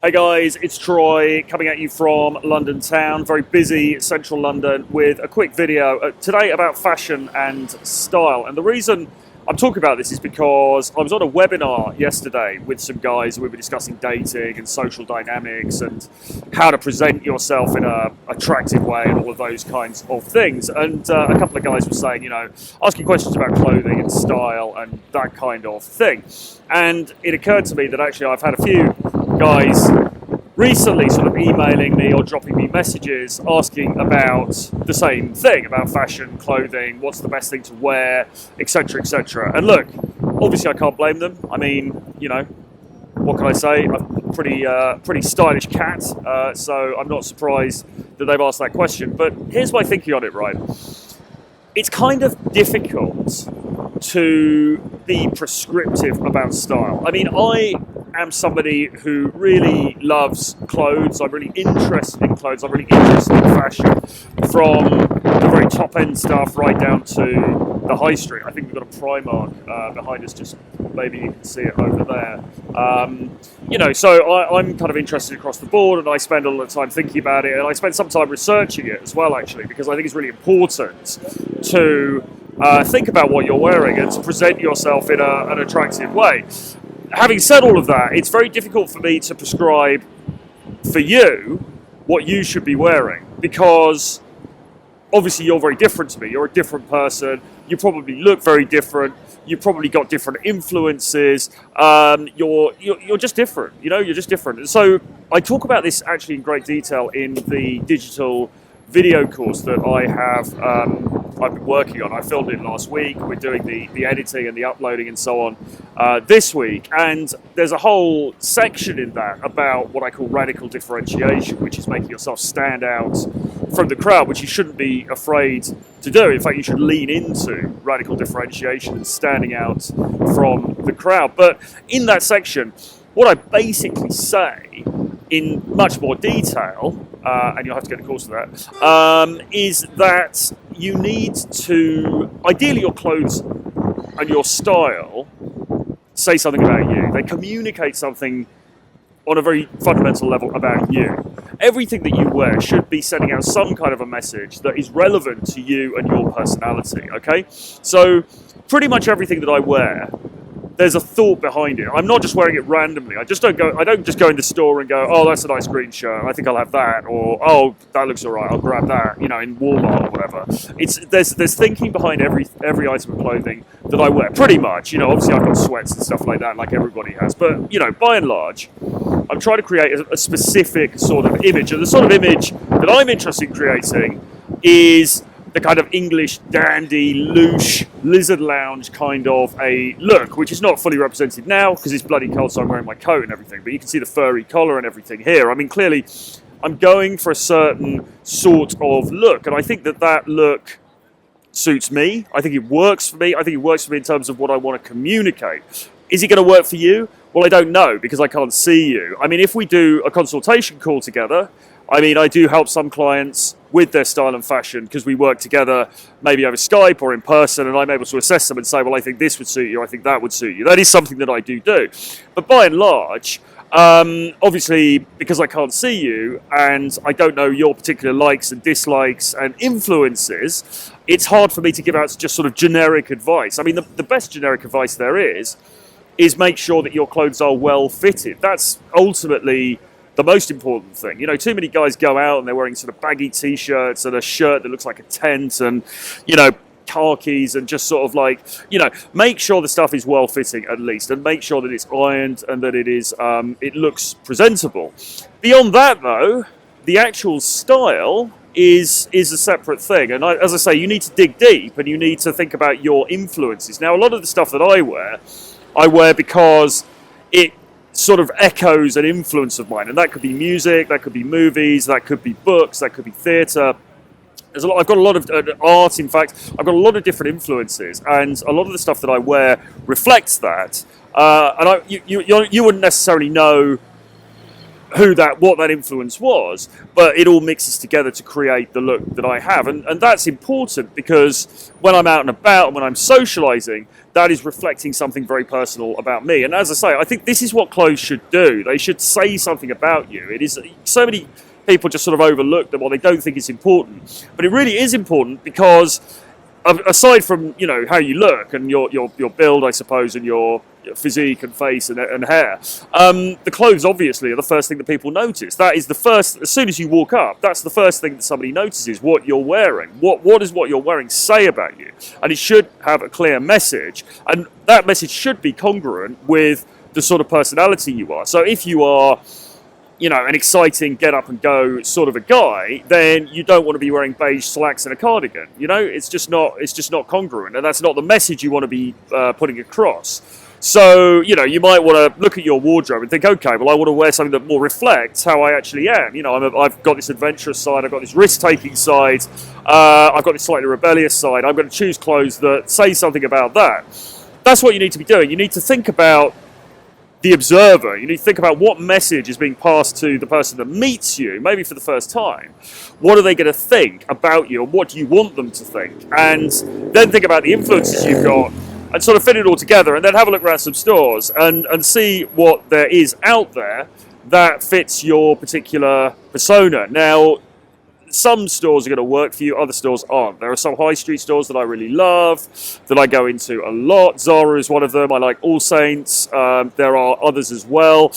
Hey guys, it's Troy coming at you from London town, very busy central London, with a quick video today about fashion and style. And the reason I'm talking about this is because I was on a webinar yesterday with some guys. We were discussing dating and social dynamics and how to present yourself in an attractive way and all of those kinds of things. And a couple of guys were saying, asking questions about clothing and style and that kind of thing. And it occurred to me that actually I've had a few guys recently sort of emailing me or dropping me messages asking about the same thing, about fashion, clothing, what's the best thing to wear, etc, etc. And look, obviously I can't blame them. I mean, what can I say? I'm a pretty stylish cat, so I'm not surprised that they've asked that question. But here's my thinking on it, right? It's kind of difficult to be prescriptive about style. I mean, I am somebody who really loves clothes. I'm really interested in clothes. I'm really interested in fashion, from the very top end stuff right down to the high street. I think we've got a Primark behind us, just maybe you can see it over there. So I'm kind of interested across the board, and I spend a lot of time thinking about it, and I spend some time researching it as well, actually, because I think it's really important to think about what you're wearing and to present yourself in an attractive way. Having said all of that, it's very difficult for me to prescribe for you what you should be wearing, because obviously you're very different to me. You're a different person. You probably look very different. You've probably got different influences. You're just different. You're just different. And so I talk about this actually in great detail in the digital video course that I've been working on. I filmed it last week. We're doing the editing and the uploading and so on this week. And there's a whole section in that about what I call radical differentiation, which is making yourself stand out from the crowd, which you shouldn't be afraid to do. In fact, you should lean into radical differentiation and standing out from the crowd. But in that section, what I basically say in much more detail, and you'll have to get a course for that, is that you need to, ideally your clothes and your style say something about you. They communicate something on a very fundamental level about you. Everything that you wear should be sending out some kind of a message that is relevant to you and your personality, okay? So pretty much everything that I wear, there's a thought behind it. I'm not just wearing it randomly. I don't just go in the store and go, oh, that's a nice green shirt, I think I'll have that, or oh, that looks all right, I'll grab that, in Walmart or whatever. There's thinking behind every item of clothing that I wear, pretty much. Obviously I've got sweats and stuff like that, like everybody has, but by and large, I'm trying to create a specific sort of image, and the sort of image that I'm interested in creating is the kind of English dandy, louche, lizard lounge kind of a look, which is not fully represented now because it's bloody cold, so I'm wearing my coat and everything, but you can see the furry collar and everything here. I mean, clearly, I'm going for a certain sort of look, and I think that look suits me. I think it works for me. I think it works for me in terms of what I want to communicate. Is it going to work for you? Well, I don't know, because I can't see you. I mean, if we do a consultation call together, I do help some clients with their style and fashion because we work together maybe over Skype or in person, and I'm able to assess them and say, well, I think this would suit you, I think that would suit you. That is something that I do. But by and large, obviously, because I can't see you and I don't know your particular likes and dislikes and influences, it's hard for me to give out just sort of generic advice. I mean, the best generic advice there is make sure that your clothes are well fitted. That's ultimately the most important thing. Too many guys go out and they're wearing sort of baggy t-shirts and a shirt that looks like a tent and, khakis, and just sort of like, make sure the stuff is well fitting at least, and make sure that it's ironed and that it looks presentable. Beyond that though, the actual style is a separate thing. And as I say, you need to dig deep and you need to think about your influences. Now, a lot of the stuff that I wear because it sort of echoes an influence of mine, and that could be music, that could be movies, that could be books, that could be theatre. I've got a lot of art. In fact, I've got a lot of different influences, and a lot of the stuff that I wear reflects that. And you wouldn't necessarily know what that influence was, but it all mixes together to create the look that I have, and that's important because when I'm out and about and when I'm socializing, that is reflecting something very personal about me. And as I say, I think this is what clothes should do. They should say something about you. It is so many people just sort of overlook them, or they don't think it's important, but it really is important because aside from, you know, how you look and your build, I suppose, and your physique and face and hair, the clothes obviously are the first thing that people notice. That is the first, as soon as you walk up, that's the first thing that somebody notices, what you're wearing. What does what you're wearing say about you? And it should have a clear message, and that message should be congruent with the sort of personality you are. So if you are, you know, an exciting get up and go sort of a guy, then you don't want to be wearing beige slacks and a cardigan. You know, it's just not congruent, and that's not the message you want to be putting across. So, you know, you might want to look at your wardrobe and think, okay, well, I want to wear something that more reflects how I actually am. You know, I've got this adventurous side, I've got this risk-taking side, I've got this slightly rebellious side. I'm going to choose clothes that say something about that. That's what you need to be doing. You need to think about the observer. You need to think about what message is being passed to the person that meets you, maybe for the first time. What are they going to think about you, and what do you want them to think? And then think about the influences you've got, and sort of fit it all together, and then have a look around some stores and see what there is out there that fits your particular persona. Now, some stores are going to work for you, other stores aren't. There are some high street stores that I really love, that I go into a lot. Zara is one of them. I like All Saints. There are others as well.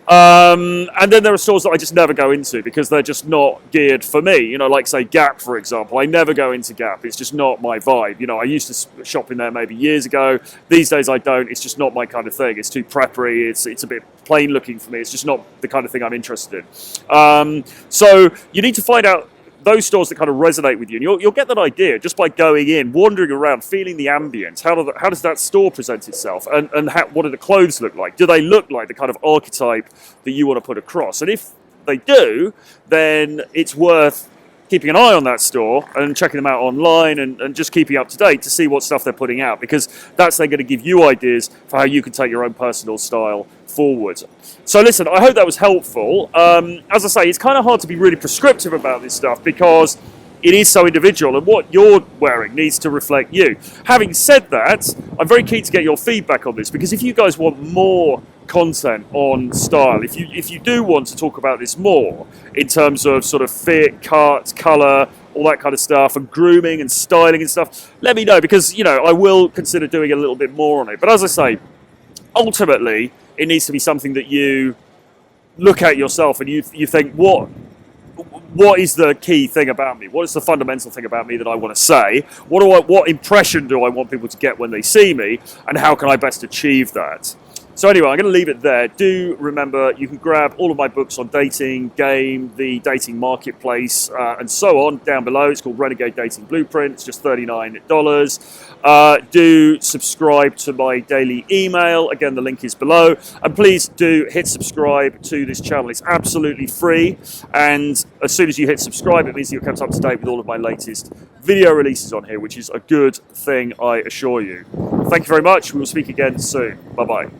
And then there are stores that I just never go into because they're just not geared for me. You know, like say Gap, for example. I never go into Gap. It's just not my vibe. You know, I used to shop in there maybe years ago. These days I don't. It's just not my kind of thing. It's too preppery. It's a bit plain looking for me. It's just not the kind of thing I'm interested in. So you need to find out those stores that kind of resonate with you, and you'll get that idea just by going in, wandering around, feeling the ambience. How does that store present itself, and what do the clothes look like? Do they look like the kind of archetype that you want to put across? And if they do, then it's worth keeping an eye on that store and checking them out online and just keeping up to date to see what stuff they're putting out, because that's then going to give you ideas for how you can take your own personal style forward. So listen, I hope that was helpful. As I say, it's kind of hard to be really prescriptive about this stuff because it is so individual, and what you're wearing needs to reflect you. Having said that, I'm very keen to get your feedback on this, because if you guys want more content on style, if you do want to talk about this more in terms of sort of fit, cut, colour, all that kind of stuff, and grooming and styling and stuff, let me know, because, you know, I will consider doing a little bit more on it. But as I say, ultimately, it needs to be something that you look at yourself and you think, what is the key thing about me? What is the fundamental thing about me that I want to say? What impression do I want people to get when they see me, and how can I best achieve that? So anyway, I'm going to leave it there. Do remember, you can grab all of my books on dating, game, the dating marketplace, and so on down below. It's called Renegade Dating Blueprint. It's just $39. Do subscribe to my daily email. Again, the link is below. And please do hit subscribe to this channel. It's absolutely free. And as soon as you hit subscribe, it means that you're kept up to date with all of my latest video releases on here, which is a good thing, I assure you. Thank you very much. We will speak again soon. Bye-bye.